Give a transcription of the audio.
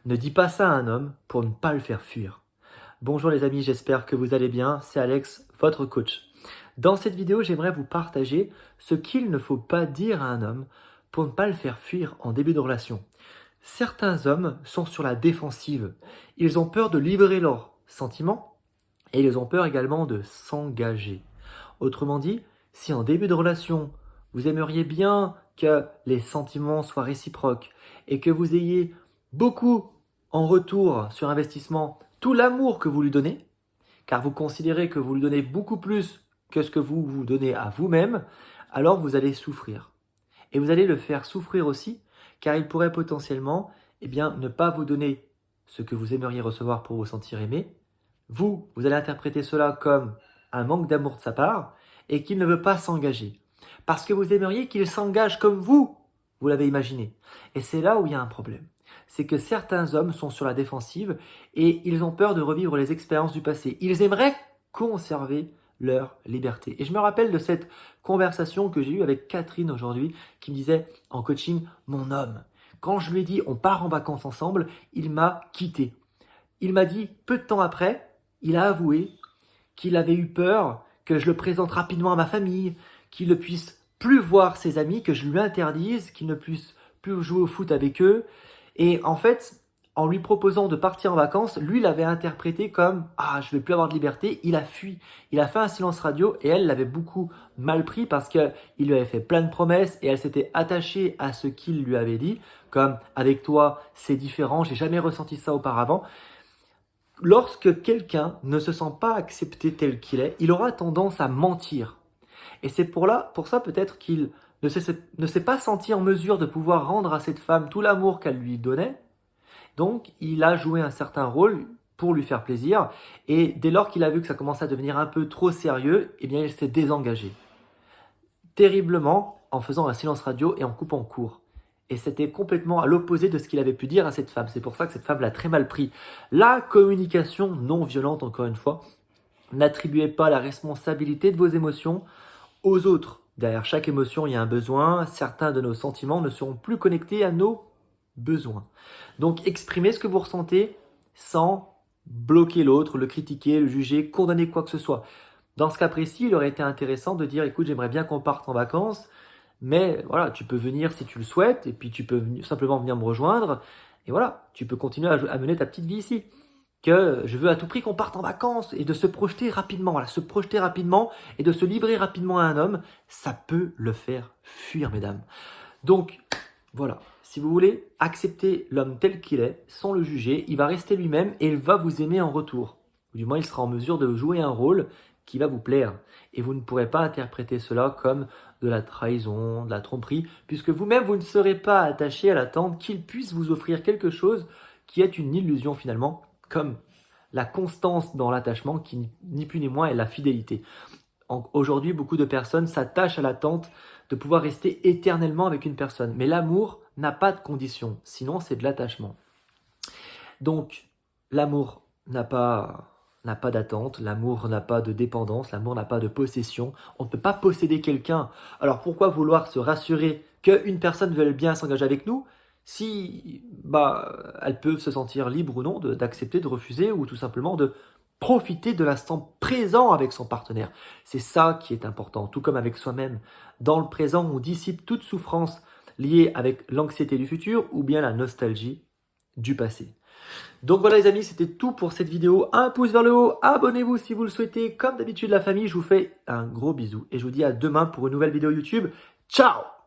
Ne dis pas ça à un homme pour ne pas le faire fuir. Bonjour les amis, j'espère que vous allez bien. C'est Alex, votre coach. Dans cette vidéo, j'aimerais vous partager ce qu'il ne faut pas dire à un homme pour ne pas le faire fuir en début de relation. Certains hommes sont sur la défensive. Ils ont peur de livrer leurs sentiments et ils ont peur également de s'engager. Autrement dit, si en début de relation, vous aimeriez bien que les sentiments soient réciproques et que vous ayez beaucoup en retour sur investissement tout l'amour que vous lui donnez, car vous considérez que vous lui donnez beaucoup plus que ce que vous vous donnez à vous-même, alors vous allez souffrir. Et vous allez le faire souffrir aussi, car il pourrait potentiellement ne pas vous donner ce que vous aimeriez recevoir pour vous sentir aimé. Vous allez interpréter cela comme un manque d'amour de sa part et qu'il ne veut pas s'engager. Parce que vous aimeriez qu'il s'engage comme vous l'avez imaginé. Et c'est là où il y a un problème. C'est que certains hommes sont sur la défensive et ils ont peur de revivre les expériences du passé. Ils aimeraient conserver leur liberté. Et je me rappelle de cette conversation que j'ai eue avec Catherine aujourd'hui qui me disait en coaching, mon homme, quand je lui ai dit on part en vacances ensemble, il m'a quitté. Il m'a dit peu de temps après, il a avoué qu'il avait eu peur que je le présente rapidement à ma famille, qu'il ne puisse plus voir ses amis, que je lui interdise, qu'il ne puisse plus jouer au foot avec eux. Et en fait, en lui proposant de partir en vacances, lui l'avait interprété comme « Ah, je ne vais plus avoir de liberté », il a fui. Il a fait un silence radio et elle l'avait beaucoup mal pris parce qu'il lui avait fait plein de promesses et elle s'était attachée à ce qu'il lui avait dit, comme « Avec toi, c'est différent, j'ai jamais ressenti ça auparavant ». Lorsque quelqu'un ne se sent pas accepté tel qu'il est, il aura tendance à mentir. Et c'est pour ça peut-être qu'il ne s'est pas senti en mesure de pouvoir rendre à cette femme tout l'amour qu'elle lui donnait. Donc, il a joué un certain rôle pour lui faire plaisir. Et dès lors qu'il a vu que ça commençait à devenir un peu trop sérieux, il s'est désengagé. Terriblement, en faisant un silence radio et en coupant court. Et c'était complètement à l'opposé de ce qu'il avait pu dire à cette femme. C'est pour ça que cette femme l'a très mal pris. La communication non violente, encore une fois, n'attribuez pas la responsabilité de vos émotions aux autres. Derrière chaque émotion, il y a un besoin. Certains de nos sentiments ne seront plus connectés à nos besoins. Donc, exprimez ce que vous ressentez sans bloquer l'autre, le critiquer, le juger, condamner quoi que ce soit. Dans ce cas précis, il aurait été intéressant de dire « Écoute, j'aimerais bien qu'on parte en vacances, mais voilà, tu peux venir si tu le souhaites, et puis tu peux simplement venir me rejoindre, et voilà, tu peux continuer à mener ta petite vie ici. » Que je veux à tout prix qu'on parte en vacances et de se projeter rapidement. Voilà, se projeter rapidement et de se livrer rapidement à un homme, ça peut le faire fuir, mesdames. Donc, voilà, si vous voulez accepter l'homme tel qu'il est, sans le juger, il va rester lui-même et il va vous aimer en retour. Ou du moins, il sera en mesure de jouer un rôle qui va vous plaire. Et vous ne pourrez pas interpréter cela comme de la trahison, de la tromperie, puisque vous-même, vous ne serez pas attaché à l'attente qu'il puisse vous offrir quelque chose qui est une illusion finalement, comme la constance dans l'attachement qui ni plus ni moins est la fidélité. Aujourd'hui, beaucoup de personnes s'attachent à l'attente de pouvoir rester éternellement avec une personne. Mais l'amour n'a pas de condition, sinon c'est de l'attachement. Donc, l'amour n'a pas d'attente, l'amour n'a pas de dépendance, l'amour n'a pas de possession. On ne peut pas posséder quelqu'un. Alors pourquoi vouloir se rassurer qu'une personne veuille bien s'engager avec nous si elles peuvent se sentir libres ou non d'accepter, de refuser ou tout simplement de profiter de l'instant présent avec son partenaire. C'est ça qui est important, tout comme avec soi-même. Dans le présent, on dissipe toute souffrance liée avec l'anxiété du futur ou bien la nostalgie du passé. Donc voilà les amis, c'était tout pour cette vidéo. Un pouce vers le haut, abonnez-vous si vous le souhaitez. Comme d'habitude la famille, je vous fais un gros bisou et je vous dis à demain pour une nouvelle vidéo YouTube. Ciao!